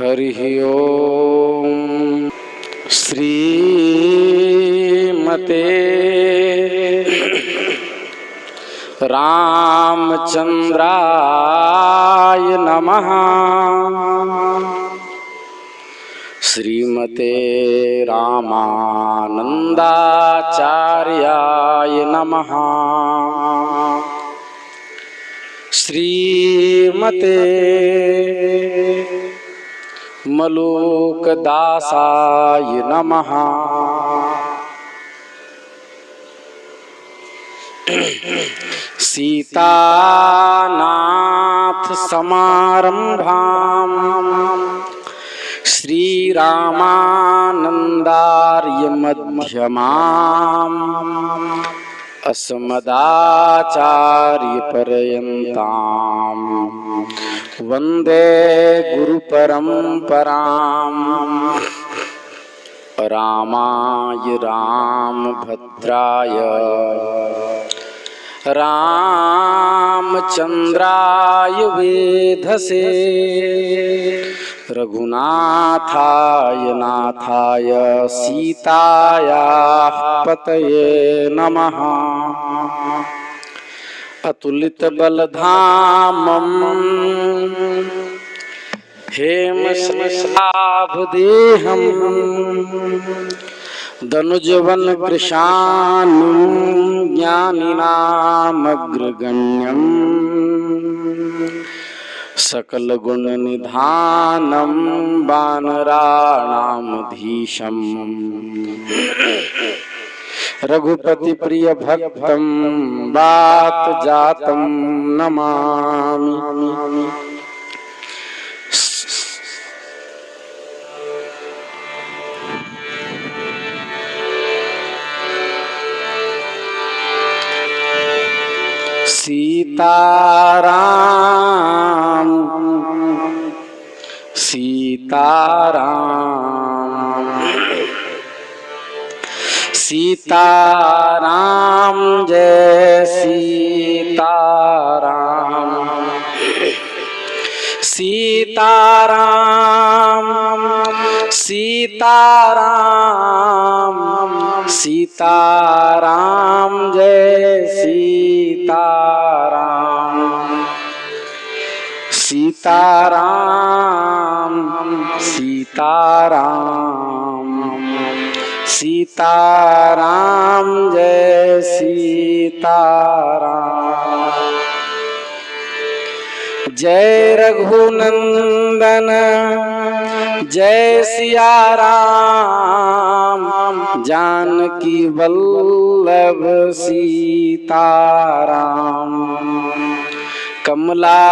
हरिः ओम। श्रीमते रामचंद्राय नमः। श्रीमते रामानंदाचार्याय नमः। श्रीमते मलूकदासाय नमः। सीतानाथ समारंभां श्रीरामानंदार्य मध्यमाम् अस्मदाचार्य पर्यन्ताम् वंदे गुरुपरंपराम्। रामाय रामभद्राय रामचंद्राय वेधसे रघुनाथाय नाथाय सीतायाः पतये नमः। अतुलित बलधामम् हेमशलाभदेहम् दनुजवन कृशानुं ज्ञानिनामग्रगण्यम् सकल गुण निधानं वानराणामधीशम् रघुपति प्रिय भक्तं वात जातं नमामि। सीताराम सीताराम सीताराम जय सीताराम। सीताराम सीताराम सीताराम जय सीताराम। सीताराम सीताराम सीताराम जय सीताराम। जय रघुनंदन जय सिया राम जानकी वल्लभ सीताराम। कमला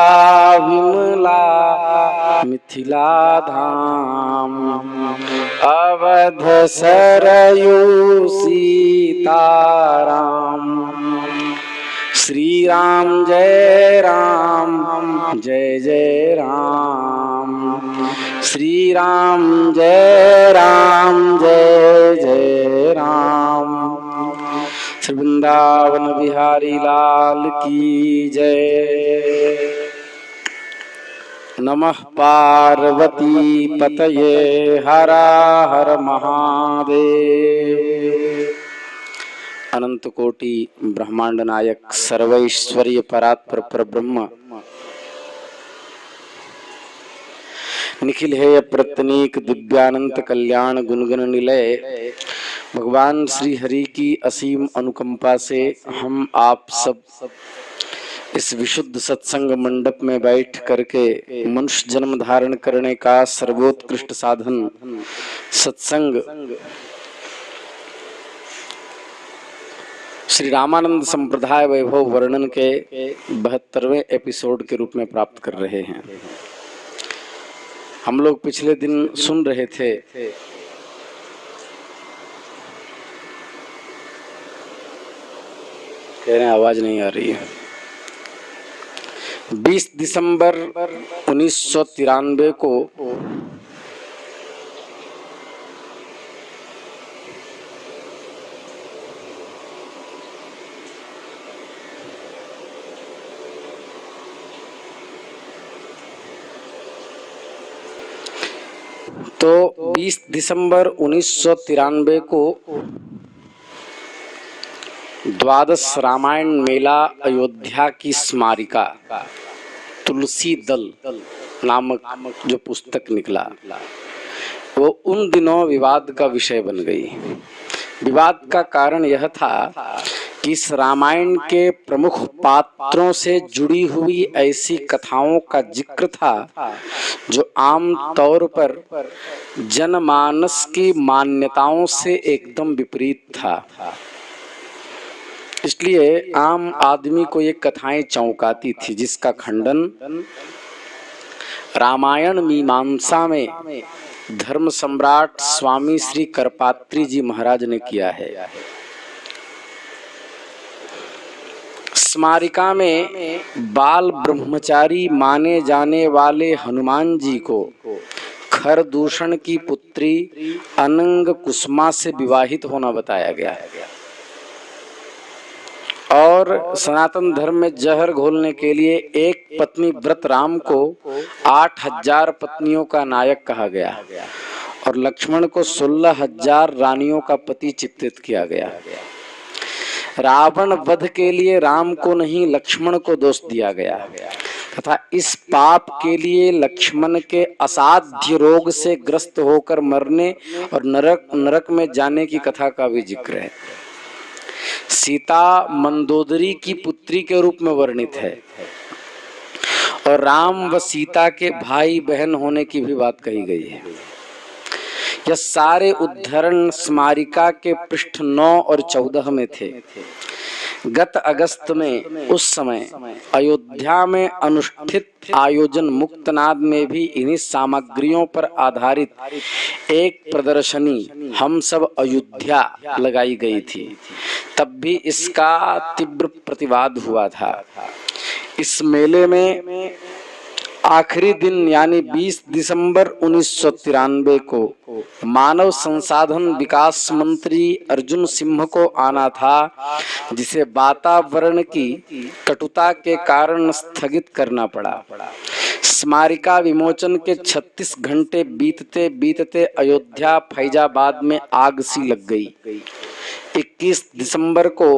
विमला मिथिला धाम अवध सरयू सीताराम। श्री राम जय राम जय जय राम। श्री राम जय जय राम। श्री वृंदावन बिहारी लाल की जय। नमः पार्वती पतये हर हर महादेव। अनंत कोटि ब्रह्मांड नायक सर्वैश्वर्य परात्पर परब्रह्म निखिल हेय प्रतनीक दिव्यानंत कल्याण गुणगण निलय भगवान श्री हरि की असीम अनुकंपा से हम आप सब इस विशुद्ध सत्संग मंडप में बैठ करके मनुष्य जन्म धारण करने का सर्वोत्कृष्ट साधन सत्संग श्री रामानंद संप्रदाय वैभव वर्णन के 72वें एपिसोड के रूप में प्राप्त कर रहे हैं। हम लोग पिछले दिन सुन रहे थे कह रहे हैं आवाज नहीं आ रही है। 20 दिसंबर 1993 को तो 20 दिसंबर 1993 को द्वादश रामायण मेला अयोध्या की स्मारिका तुलसी दल नामक जो पुस्तक निकला, वो उन दिनों विवाद का विषय बन गई। विवाद का कारण यह था कि इस रामायण के प्रमुख पात्रों से जुड़ी हुई ऐसी कथाओं का जिक्र था जो आम तौर पर जनमानस की मान्यताओं से एकदम विपरीत था। इसलिए आम आदमी को ये कथाएं चौंकाती थी, जिसका खंडन रामायण मीमांसा में धर्म सम्राट स्वामी श्री करपात्री जी महाराज ने किया है। स्मारिका में बाल ब्रह्मचारी माने जाने वाले हनुमान जी को खरदूषण की पुत्री अनंग कुसुमा से विवाहित होना बताया गया है और सनातन धर्म में जहर घोलने के लिए एक पत्नी व्रत राम को 8000 पत्नियों का नायक कहा गया और लक्ष्मण को 16,000 रानियों का पति चित्रित किया गया। रावण वध के लिए राम को नहीं लक्ष्मण को दोष दिया गया तथा इस पाप के लिए लक्ष्मण के असाध्य रोग से ग्रस्त होकर मरने और नरक में जाने की कथा का भी जिक्र है। सीता मंदोदरी की पुत्री के रूप में वर्णित है और राम व सीता के भाई बहन होने की भी बात कही गई है। यह सारे उद्धरण स्मारिका के पृष्ठ 9 और 14 में थे। गत अगस्त में उस समय अयोध्या में अनुष्ठित आयोजन मुक्तनाद में भी इन्हीं सामग्रियों पर आधारित एक प्रदर्शनी हम सब अयोध्या लगाई गई थी। तब भी इसका तीव्र प्रतिवाद हुआ था। इस मेले में आखिरी दिन यानी 20 दिसंबर 1993 को मानव संसाधन विकास मंत्री अर्जुन सिंह को आना था, जिसे वातावरण की कटुता के कारण स्थगित करना पड़ा। स्मारिका विमोचन के 36 घंटे बीतते बीतते अयोध्या फैजाबाद में आग सी लग गई। 21 दिसंबर को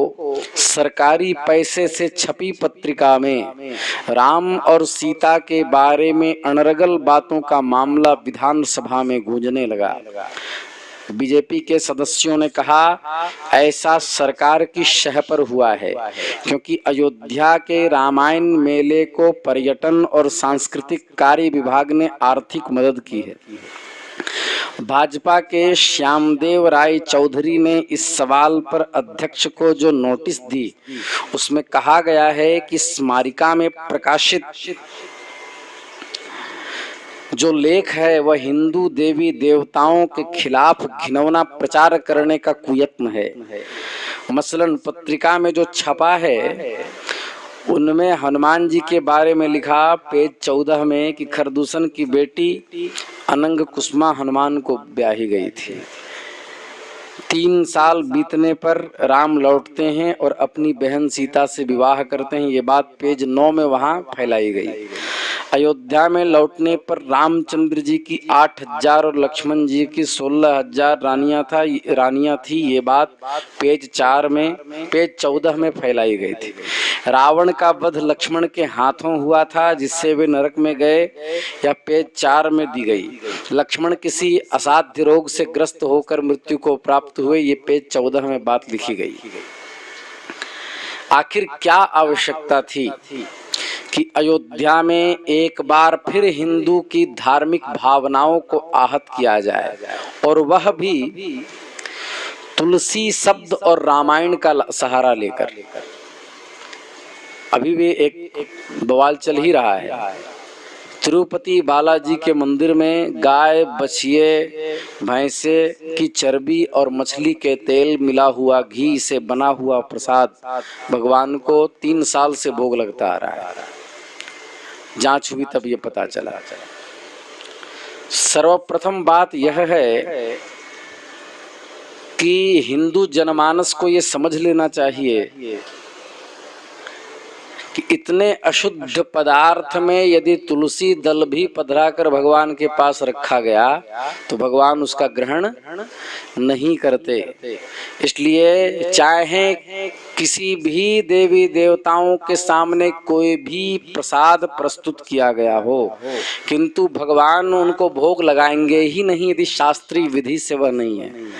सरकारी पैसे से छपी पत्रिका में राम और सीता के बारे में अनर्गल बातों का मामला विधानसभा में गूंजने लगा। बीजेपी के सदस्यों ने कहा, ऐसा सरकार की शह पर हुआ है क्योंकि अयोध्या के रामायण मेले को पर्यटन और सांस्कृतिक कार्य विभाग ने आर्थिक मदद की है। भाजपा के श्यामदेव राय चौधरी ने इस सवाल पर अध्यक्ष को जो नोटिस दी, उसमें कहा गया है कि स्मारिका में प्रकाशित जो लेख है वह हिंदू देवी देवताओं के खिलाफ घिनौना प्रचार करने का कुयत्न है। मसलन पत्रिका में जो छपा है उनमें हनुमान जी के बारे में लिखा पेज 14 में कि खरदूषण की बेटी अनंग कुसुमा हनुमान को ब्याही गई थी। 3 साल बीतने पर राम लौटते हैं और अपनी बहन सीता से विवाह करते हैं। ये बात पेज 9 में वहां फैलाई गई। अयोध्या में लौटने पर रामचंद्र जी की 8000 और लक्ष्मण जी की 16,000 रानियां थी। ये बात पेज 14 में फैलाई गई थी। रावण का वध लक्ष्मण के हाथों हुआ था जिससे वे नरक में गए, या पेज 4 में दी गई। लक्ष्मण किसी असाध्य रोग से ग्रस्त होकर मृत्यु को प्राप्त हुए, ये पेज 14 में बात लिखी गई। आखिर क्या आवश्यकता थी कि अयोध्या में एक बार फिर हिंदू की धार्मिक भावनाओं को आहत किया जाए, और वह भी तुलसी शब्द और रामायण का सहारा लेकर। अभी भी एक बवाल चल ही रहा है। तिरुपति बालाजी के मंदिर में गाय, बछिए, भैंसे की चर्बी और मछली के तेल मिला हुआ घी से बना हुआ प्रसाद भगवान को 3 साल से भोग लगता आ रहा है। जांच हुई तब ये पता चला। सर्वप्रथम बात यह है कि हिंदू जनमानस को ये समझ लेना चाहिए कि इतने अशुद्ध पदार्थ में यदि तुलसी दल भी पधरा कर भगवान के पास रखा गया तो भगवान उसका ग्रहण नहीं करते। इसलिए चाहे किसी भी देवी देवताओं के सामने कोई भी प्रसाद प्रस्तुत किया गया हो, किंतु भगवान उनको भोग लगाएंगे ही नहीं यदि शास्त्रीय विधि से वह नहीं है।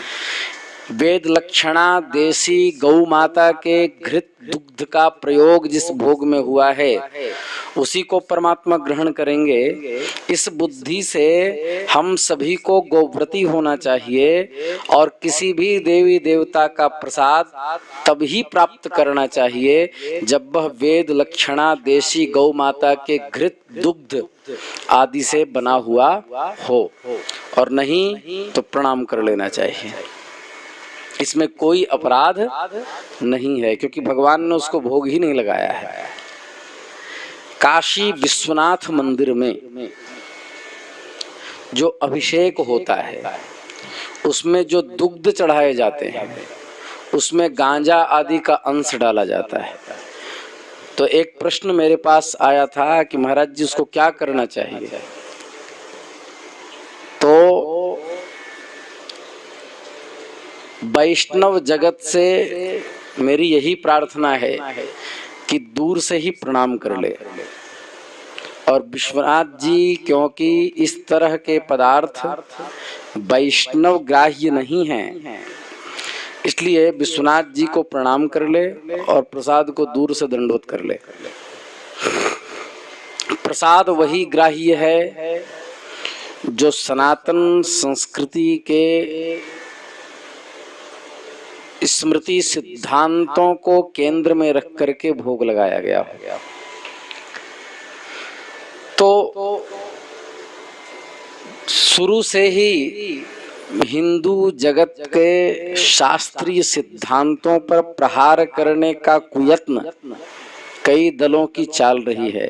वेद लक्षणा देसी गौ माता के घृत दुग्ध का प्रयोग जिस भोग में हुआ है उसी को परमात्मा ग्रहण करेंगे। इस बुद्धि से हम सभी को गोव्रती होना चाहिए और किसी भी देवी देवता का प्रसाद तभी प्राप्त करना चाहिए जब वह वेद लक्षणा देशी गौ माता के घृत दुग्ध आदि से बना हुआ हो, और नहीं तो प्रणाम कर लेना चाहिए। इसमें कोई अपराध नहीं है क्योंकि भगवान ने उसको भोग ही नहीं लगाया है। काशी विश्वनाथ मंदिर में जो अभिषेक होता है उसमें जो दुग्ध चढ़ाए जाते हैं उसमें गांजा आदि का अंश डाला जाता है। तो एक प्रश्न मेरे पास आया था कि महाराज जी उसको क्या करना चाहिए। तो वैष्णव जगत से मेरी यही प्रार्थना है कि दूर से ही प्रणाम कर ले। और विश्वनाथ जी क्योंकि इस तरह के पदार्थ वैष्णव ग्राह्य नहीं हैं, इसलिए विश्वनाथ जी को प्रणाम कर ले और प्रसाद को दूर से दंडवत कर ले। प्रसाद वही ग्राह्य है जो सनातन संस्कृति के स्मृति सिद्धांतों को केंद्र में रख करके भोग लगाया गया हो। तो शुरू से ही हिंदू जगत के शास्त्रीय सिद्धांतों पर प्रहार करने का कुयत्न कई दलों की चाल रही है,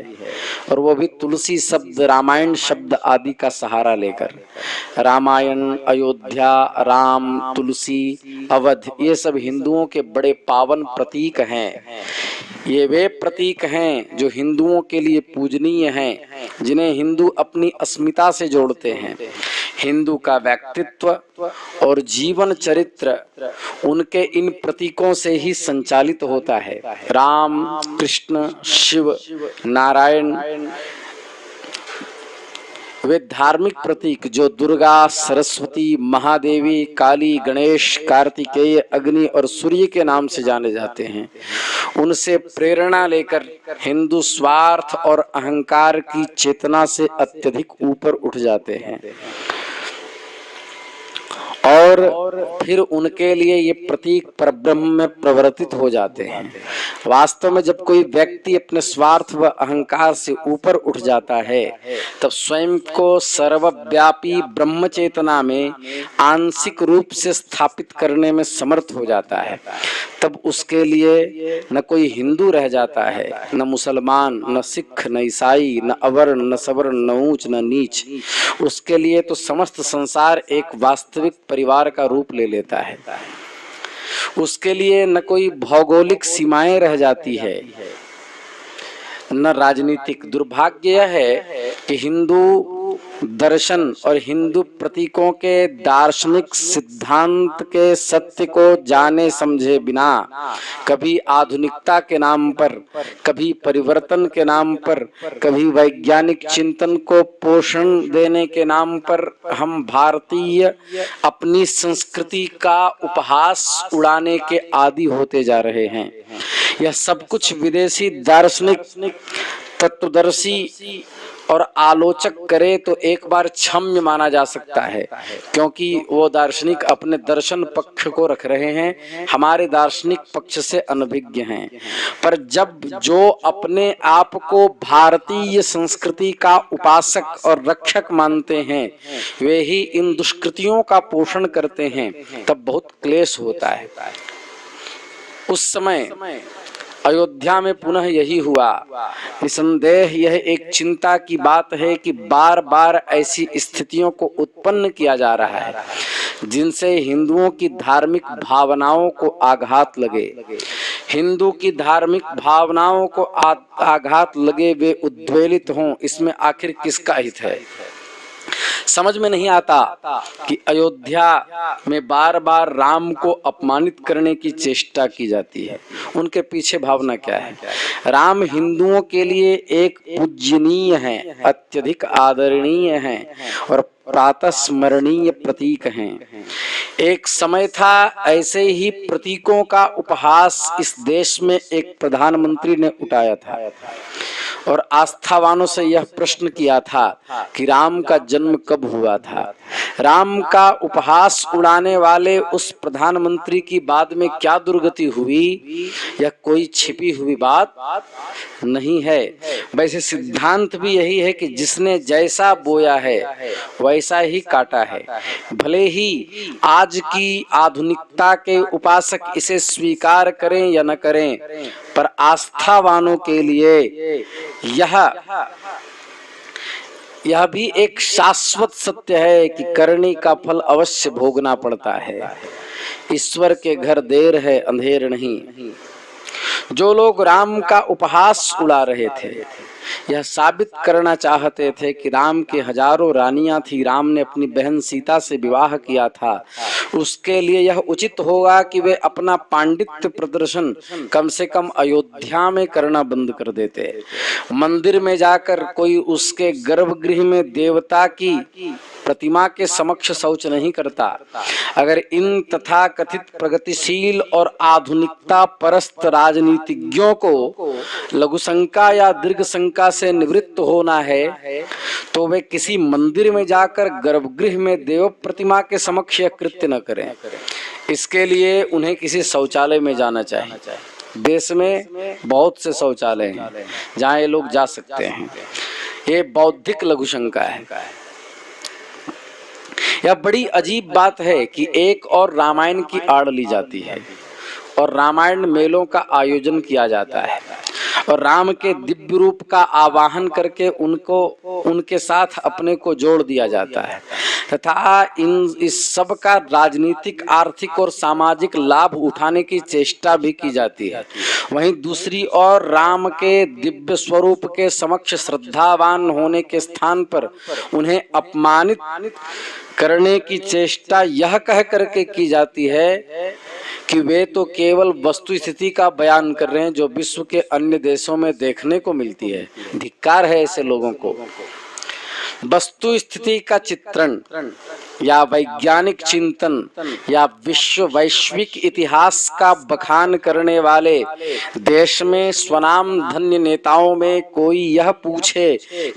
और वो भी तुलसी शब्द रामायण शब्द आदि का सहारा लेकर। रामायण, अयोध्या, राम, तुलसी, अवध, ये सब हिंदुओं के बड़े पावन प्रतीक हैं। ये वे प्रतीक हैं जो हिंदुओं के लिए पूजनीय हैं, जिन्हें हिंदू अपनी अस्मिता से जोड़ते हैं। हिंदू का व्यक्तित्व और जीवन चरित्र उनके इन प्रतीकों से ही संचालित होता है। राम, कृष्ण, शिव, नारायण, वे धार्मिक प्रतीक जो दुर्गा, सरस्वती, महादेवी, काली, गणेश, कार्तिकेय, अग्नि और सूर्य के नाम से जाने जाते हैं, उनसे प्रेरणा लेकर हिंदू स्वार्थ और अहंकार की चेतना से अत्यधिक ऊपर उठ जाते हैं और फिर उनके लिए ये प्रतीक परब्रह्म में प्रवर्तित हो जाते हैं। वास्तव में जब कोई व्यक्ति अपने स्वार्थ व अहंकार से ऊपर उठ जाता है तब स्वयं को सर्वव्यापी ब्रह्म चेतना में आंशिक रूप से स्थापित करने में समर्थ हो जाता है। तब उसके लिए न कोई हिंदू रह जाता है, न मुसलमान, न सिख, न ईसाई, न अवर्ण, न सवर्ण, न ऊंच, न नीच। उसके लिए तो समस्त संसार एक वास्तविक परिवार का रूप ले लेता है। उसके लिए न कोई भौगोलिक सीमाएं रह जाती है, न राजनीतिक। दुर्भाग्य यह है कि हिंदू दर्शन और हिंदू प्रतीकों के दार्शनिक सिद्धांत के सत्य को जाने समझे बिना कभी आधुनिकता के नाम पर, कभी परिवर्तन के नाम पर, कभी वैज्ञानिक चिंतन को पोषण देने के नाम पर हम भारतीय अपनी संस्कृति का उपहास उड़ाने के आदी होते जा रहे हैं। यह सब कुछ विदेशी दार्शनिक, तत्वदर्शी और आलोचक करे तो एक बार क्षम्य माना जा सकता है, क्योंकि वो दार्शनिक अपने दर्शन पक्ष को रख रहे हैं, हमारे दार्शनिक पक्ष से अनभिज्ञ हैं। पर जब जो अपने आप को भारतीय संस्कृति का उपासक और रक्षक मानते हैं वे ही इन दुष्कृतियों का पोषण करते हैं, तब बहुत क्लेश होता है। उस समय अयोध्या में पुनः यही हुआ। निसंदेह यह एक चिंता की बात है कि बार बार ऐसी स्थितियों को उत्पन्न किया जा रहा है जिनसे हिंदुओं की धार्मिक भावनाओं को आघात लगे। हिंदू की धार्मिक भावनाओं को आघात लगे, वे उद्वेलित हों, इसमें आखिर किसका हित है? समझ में नहीं आता कि अयोध्या में बार बार राम को अपमानित करने की चेष्टा की जाती है। उनके पीछे भावना क्या है? राम हिंदुओं के लिए एक पूजनीय है, अत्यधिक आदरणीय है और प्रातः स्मरणीय प्रतीक हैं। एक समय था ऐसे ही प्रतीकों का उपहास इस देश में एक प्रधानमंत्री ने उठाया था और आस्थावानों से यह प्रश्न किया था कि राम का जन्म कब हुआ था। राम का उपहास उड़ाने वाले उस प्रधानमंत्री की बाद में क्या दुर्गति हुई, यह कोई छिपी हुई बात नहीं है। वैसे सिद्धांत भी यही है कि जिसने जैसा बोया है वैसा ही काटा है। भले ही आज की आधुनिकता के उपासक इसे स्वीकार करें या न करें, पर आस्थावानों के लिए यह भी एक शाश्वत सत्य है कि करनी का फल अवश्य भोगना पड़ता है। ईश्वर के घर देर है, अंधेर नहीं। जो लोग राम का उपहास उड़ा रहे थे, यह साबित करना चाहते थे कि राम की हजारों रानियां थी, राम ने अपनी बहन सीता से विवाह किया था, उसके लिए यह उचित होगा कि वे अपना पांडित्य प्रदर्शन कम से कम अयोध्या में करना बंद कर देते। मंदिर में जाकर कोई उसके गर्भगृह में देवता की प्रतिमा के समक्ष शौच नहीं करता। अगर इन तथा कथित प्रगतिशील और आधुनिकता परस्त राजनीतिज्ञों को लघुशंका या दीर्घशंका से निवृत्त होना है, तो वे किसी मंदिर में जाकर गर्भगृह में देव प्रतिमा के समक्ष यह कृत्य न करें। इसके लिए उन्हें किसी शौचालय में जाना चाहिए। देश में बहुत से शौचालय हैं जहाँ ये लोग जा सकते हैं। ये बौद्धिक लघुशंका है। यह बड़ी अजीब बात है कि एक और रामायण की आड़ ली जाती है और रामायण मेलों का आयोजन किया जाता है और राम के दिव्य रूप का आवाहन करके उनके साथ अपने को जोड़ दिया जाता है तथा इस सब का राजनीतिक, आर्थिक और सामाजिक लाभ उठाने की चेष्टा भी की जाती है। वहीं दूसरी ओर राम के दिव्य स्वरूप के समक्ष श्रद्धावान होने के स्थान पर उन्हें अपमानित करने की चेष्टा यह कह करके की जाती है कि वे तो केवल वस्तु स्थिति का बयान कर रहे हैं जो विश्व के अन्य देशों में देखने को मिलती है। धिक्कार है ऐसे लोगों को। वस्तु स्थिति का चित्रण या वैज्ञानिक चिंतन या वैश्विक इतिहास का बखान करने वाले देश में स्वनाम धन्य नेताओं में कोई यह पूछे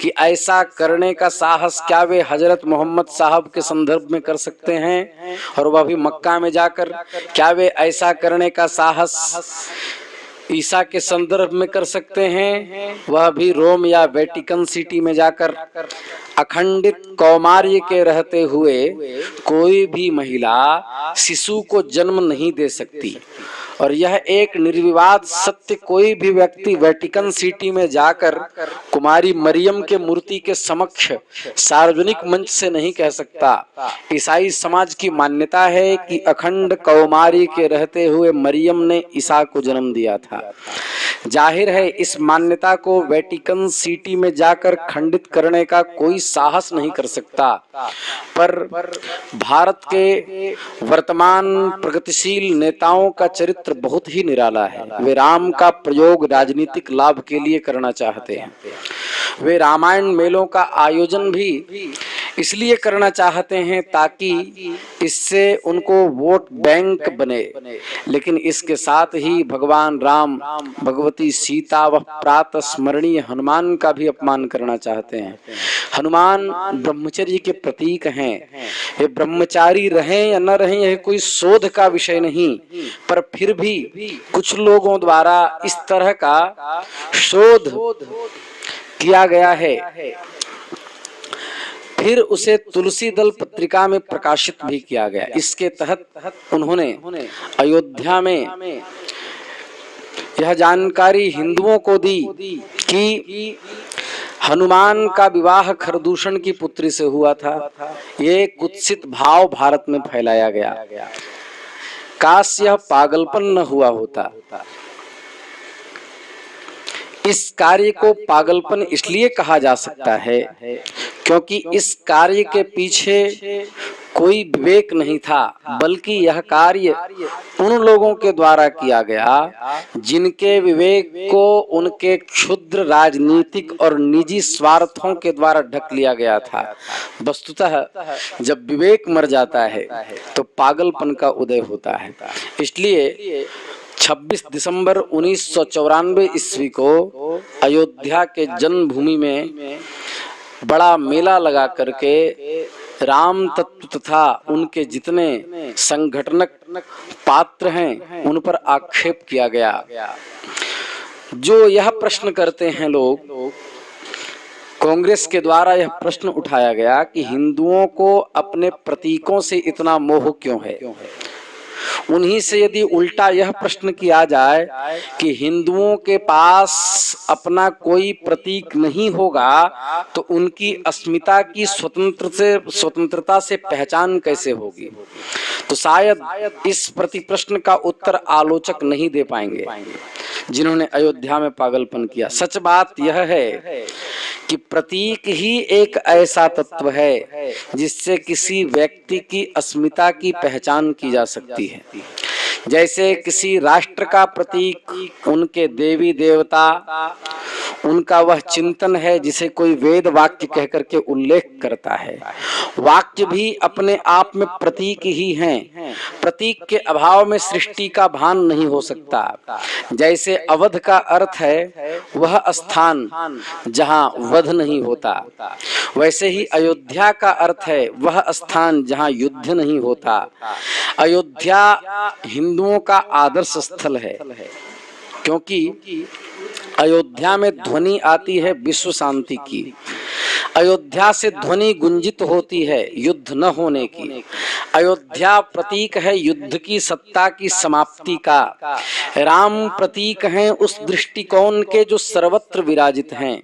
कि ऐसा करने का साहस क्या वे हजरत मोहम्मद साहब के संदर्भ में कर सकते हैं, और वह भी मक्का में जाकर? क्या वे ऐसा करने का साहस ईसा के संदर्भ में कर सकते हैं, वह भी रोम या वेटिकन सिटी में जाकर? अखंडित कौमार्य के रहते हुए कोई भी महिला शिशु को जन्म नहीं दे सकती और यह एक निर्विवाद सत्य कोई भी व्यक्ति वेटिकन सिटी में जाकर कुमारी मरियम के मूर्ति के समक्ष सार्वजनिक मंच से नहीं कह सकता। ईसाई समाज की मान्यता है कि अखंड कौमारी के रहते हुए मरियम ने ईसा को जन्म दिया था। जाहिर है इस मान्यता को वेटिकन सिटी में जाकर खंडित करने का कोई साहस नहीं कर सकता, पर भारत के वर्तमान प्रगतिशील नेताओं का चरित्र बहुत ही निराला है। वे राम का प्रयोग राजनीतिक लाभ के लिए करना चाहते हैं। वे रामायण मेलों का आयोजन भी इसलिए करना चाहते हैं ताकि इससे उनको वोट बैंक बने, लेकिन इसके साथ ही भगवान राम, भगवती सीता व प्रातः स्मरणीय हनुमान का भी अपमान करना चाहते हैं। हनुमान ब्रह्मचर्य के प्रतीक हैं। ये ब्रह्मचारी रहें या न रहें यह कोई शोध का विषय नहीं, पर फिर भी कुछ लोगों द्वारा इस तरह का शोध किया गया है। फिर उसे तुलसी दल पत्रिका में प्रकाशित भी किया गया। इसके तहत उन्होंने अयोध्या में यह जानकारी हिंदुओं को दी कि हनुमान का विवाह खरदूषण की पुत्री से हुआ था। ये कुत्सित भाव भारत में फैलाया गया। काश यह पागलपन न हुआ होता। इस कार्य को पागलपन इसलिए कहा जा सकता है क्योंकि इस कार्य के पीछे कोई विवेक नहीं था, बल्कि यह कार्य उन लोगों के द्वारा किया गया जिनके विवेक को उनके क्षुद्र राजनीतिक और निजी स्वार्थों के द्वारा ढक लिया गया था। वस्तुतः जब विवेक मर जाता है तो पागलपन का उदय होता है। इसलिए 26 दिसंबर 1994 ईस्वी को अयोध्या के जन्मभूमि में बड़ा मेला लगा करके राम तत्व तथा उनके जितने संगठनक पात्र हैं उन पर आक्षेप किया गया। जो यह प्रश्न करते हैं लोग, कांग्रेस के द्वारा यह प्रश्न उठाया गया कि हिंदुओं को अपने प्रतीकों से इतना मोह क्यों है। उन्हीं से यदि उल्टा यह प्रश्न किया जाए कि हिंदुओं के पास अपना कोई प्रतीक नहीं होगा तो उनकी अस्मिता की स्वतंत्रता से पहचान कैसे होगी, तो शायद इस प्रति प्रश्न का उत्तर आलोचक नहीं दे पाएंगे जिन्होंने अयोध्या में पागलपन किया। सच बात यह है कि प्रतीक ही एक ऐसा तत्व है जिससे किसी व्यक्ति की अस्मिता की पहचान की जा सकती है। जैसे किसी राष्ट्र का प्रतीक उनके देवी देवता, उनका वह चिंतन है जिसे कोई वेद वाक्य कह करके उल्लेख करता है। वाक्य भी अपने आप में प्रतीक ही हैं। प्रतीक के अभाव में सृष्टि का भान नहीं हो सकता। जैसे अवध का अर्थ है वह स्थान जहाँ वध नहीं होता, वैसे ही अयोध्या का अर्थ है वह स्थान जहाँ युद्ध नहीं होता। अयोध्या हिंदुओं का आदर्श स्थल है क्योंकि अयोध्या में ध्वनि आती है विश्व शांति की। अयोध्या से ध्वनि गुंजित होती है युद्ध न होने की। अयोध्या प्रतीक है युद्ध की सत्ता की समाप्ति का। राम प्रतीक हैं उस दृष्टिकोण के जो सर्वत्र विराजित हैं।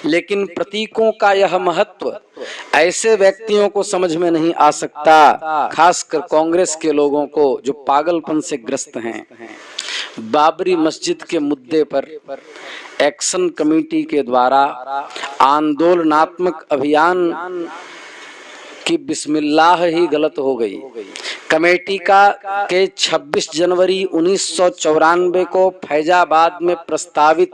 लेकिन प्रतीकों का यह महत्व ऐसे व्यक्तियों को समझ में नहीं आ सकता, खासकर कांग्रेस के लोगों को जो पागलपन से ग्रस्त हैं। बाबरी मस्जिद के मुद्दे पर एक्शन कमेटी के द्वारा आंदोलनात्मक अभियान की बिस्मिल्लाह ही गलत हो गई। कमेटी के 26 जनवरी 1994 को फैजाबाद में प्रस्तावित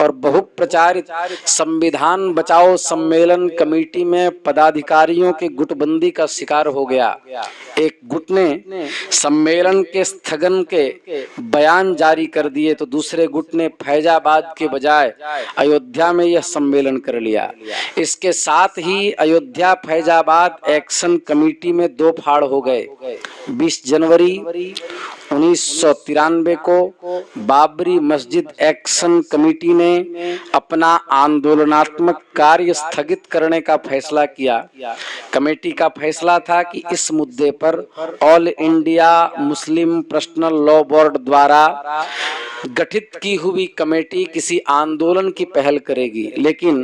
और बहुप्रचारित संविधान बचाओ सम्मेलन कमेटी में पदाधिकारियों के गुटबंदी का शिकार हो गया। एक गुट ने सम्मेलन के स्थगन के बयान जारी कर दिए तो दूसरे गुट ने फैजाबाद के बजाय अयोध्या में यह सम्मेलन कर लिया। इसके साथ ही अयोध्या फैजाबाद एक्शन कमेटी में दो फाड़ हो गए। 20 जनवरी 1993 को बाबरी मस्जिद एक्शन कमेटी ने अपना आंदोलनात्मक कार्य स्थगित करने का फैसला किया। कमेटी का फैसला था कि इस मुद्दे पर all India Muslim personal law board द्वारा गठित की हुई कमेटी किसी आंदोलन की पहल करेगी, लेकिन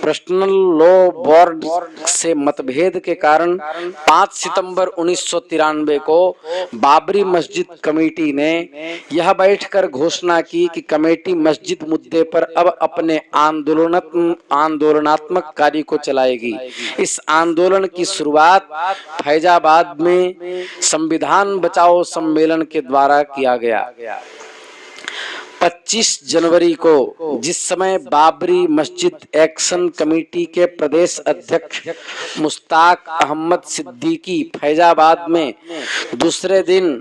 पर्सनल लॉ बोर्ड से मतभेद के कारण 5 सितंबर 1993 को बाबरी मस्जिद कमेटी ने यह बैठकर घोषणा की कि कमेटी मस्जिद मुद्दे पर अब अपने आंदोलनात्मक कार्य को चलाएगी। इस आंदोलन की शुरुआत फैजाबाद में संविधान बचाओ सम्मेलन के द्वारा किया गया। 25 जनवरी को जिस समय बाबरी मस्जिद एक्शन कमेटी के प्रदेश अध्यक्ष मुश्ताक अहमद सिद्दीकी फैजाबाद में दूसरे दिन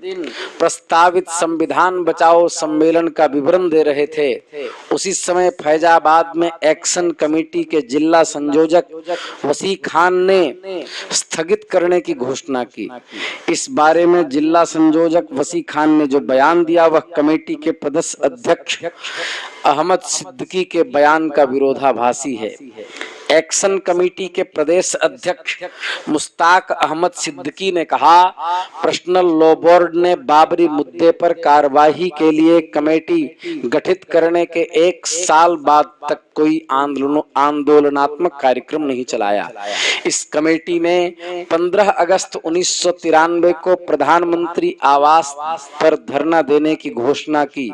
प्रस्तावित संविधान बचाओ सम्मेलन का विवरण दे रहे थे, उसी समय फैजाबाद में एक्शन कमेटी के जिला संयोजक वसी खान ने स्थगित करने की घोषणा की। इस बारे में जिला संयोजक वसी खान ने जो बयान दिया वह कमेटी के प्रदेश अध्यक्ष अहमद सिद्दीकी के बयान का विरोधाभासी है। एक्शन कमेटी के प्रदेश अध्यक्ष मुश्ताक अहमद सिद्दीकी ने कहा, पर्सनल लॉ बोर्ड ने बाबरी मुद्दे पर कार्यवाही के लिए कमेटी गठित करने के 1 साल बाद तक कोई आंदोलनात्मक कार्यक्रम नहीं चलाया। इस कमेटी ने 15 अगस्त 1993 को प्रधानमंत्री आवास पर धरना देने की घोषणा की,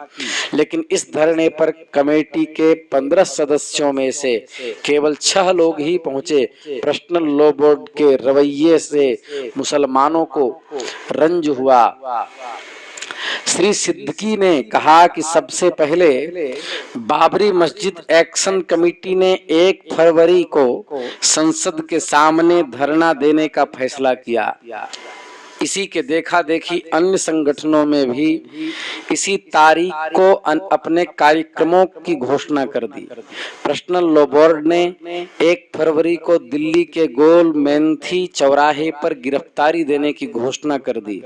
लेकिन इस धरने पर कमेटी के 15 सदस्यों में से केवल 6 लोग ही पहुंचे। पर्सनल लॉ बोर्ड के रवैये से मुसलमानों को रंज हुआ। श्री सिद्दीकी ने कहा कि सबसे पहले बाबरी मस्जिद एक्शन कमेटी ने 1 फरवरी को संसद के सामने धरना देने का फैसला किया। इसी के देखा देखी अन्य संगठनों में भी इसी तारीख को अपने कार्यक्रमों की घोषणा कर दी। पर्सनल लॉ बोर्ड ने 1 फरवरी को दिल्ली के गोल मेंथी चौराहे पर गिरफ्तारी देने की घोषणा कर दी।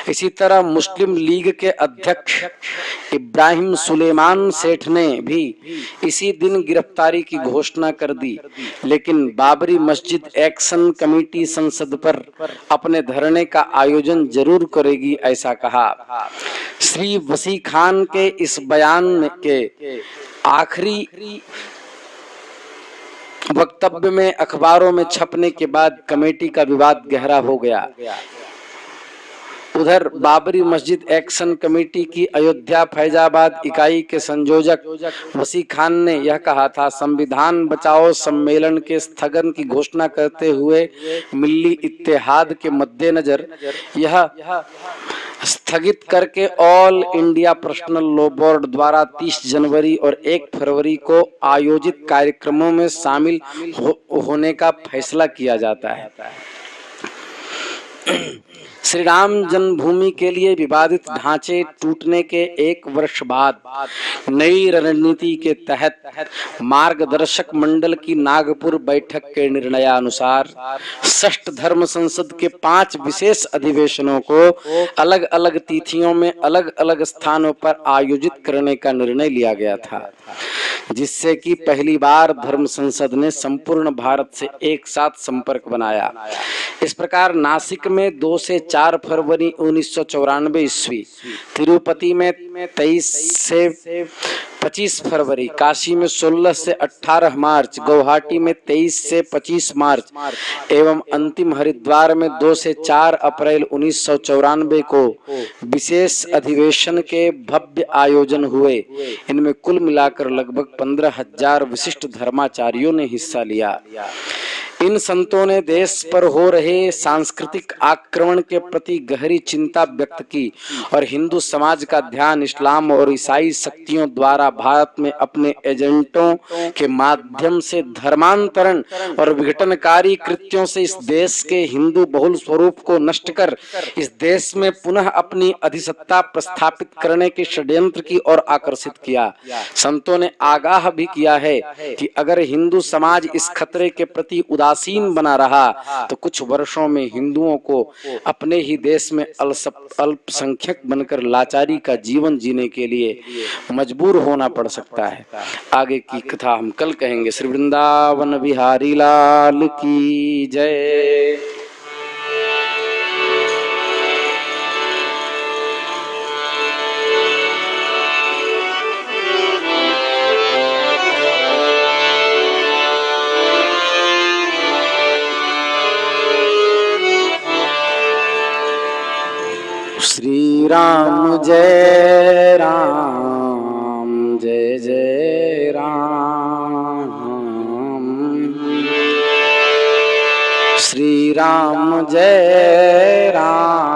इसी तरह मुस्लिम लीग के अध्यक्ष इब्राहिम सुलेमान सेठ ने भी इसी दिन गिरफ्तारी की घोषणा कर दी, लेकिन बाबरी मस्जिद एक्शन कमेटी संसद पर अपने धरने का आयोजन जरूर करेगी, ऐसा कहा। श्री वसी खान के इस बयान के आखिरी वक्तव्य में अखबारों में छपने के बाद कमेटी का विवाद गहरा हो गया। उधर बाबरी मस्जिद एक्शन कमेटी की अयोध्या फैजाबाद इकाई के संयोजक वसी खान ने यह कहा था, संविधान बचाओ सम्मेलन के स्थगन की घोषणा करते हुए मिल्ली इत्तेहाद के मद्देनजर यह स्थगित करके all India personal law board द्वारा 30 जनवरी और 1 फरवरी को आयोजित कार्यक्रमों में शामिल होने का फैसला किया जाता है। श्री राम जन्मभूमि के लिए विवादित ढांचे टूटने के 1 वर्ष बाद नई रणनीति के तहत मार्गदर्शक मंडल की नागपुर बैठक के निर्णयानुसार षष्ठ धर्म संसद के 5 विशेष अधिवेशनों को अलग अलग तिथियों में अलग अलग स्थानों पर आयोजित करने का निर्णय लिया गया था, जिससे कि पहली बार धर्म संसद ने संपूर्ण भारत से एक साथ संपर्क बनाया। इस प्रकार नासिक में 2 से 4 फरवरी 1994 ईस्वी, तिरुपति में 23 से 25 फरवरी, काशी में 16 से 18 मार्च, गुवाहाटी में 23 से 25 मार्च एवं अंतिम हरिद्वार में 2 से 4 अप्रैल 1994 को विशेष अधिवेशन के भव्य आयोजन हुए। इनमें कुल मिलाकर लगभग 15,000 विशिष्ट धर्माचार्यों ने हिस्सा लिया। इन संतों ने देश पर हो रहे सांस्कृतिक आक्रमण के प्रति गहरी चिंता व्यक्त की और हिंदू समाज का ध्यान इस्लाम और ईसाई शक्तियों द्वारा भारत में अपने एजेंटों के माध्यम से धर्मांतरण और विघटनकारी कृत्यों से इस देश के हिंदू बहुल स्वरूप को नष्ट कर इस देश में पुनः अपनी अधिसत्ता प्रस्थापित करने के षड्यंत्र की ओर आकर्षित किया। संतों ने आगाह भी किया है कि अगर हिंदू समाज इस खतरे के प्रति उदासीन बना रहा तो कुछ वर्षों में हिंदुओं को अपने ही देश में अल्पसंख्यक बनकर लाचारी का जीवन जीने के लिए मजबूर होना पड़ सकता है। आगे की कथा हम कल कहेंगे। श्री वृंदावन बिहारी लाल की जय। श्री राम जय राम जय जय राम, श्री राम जय राम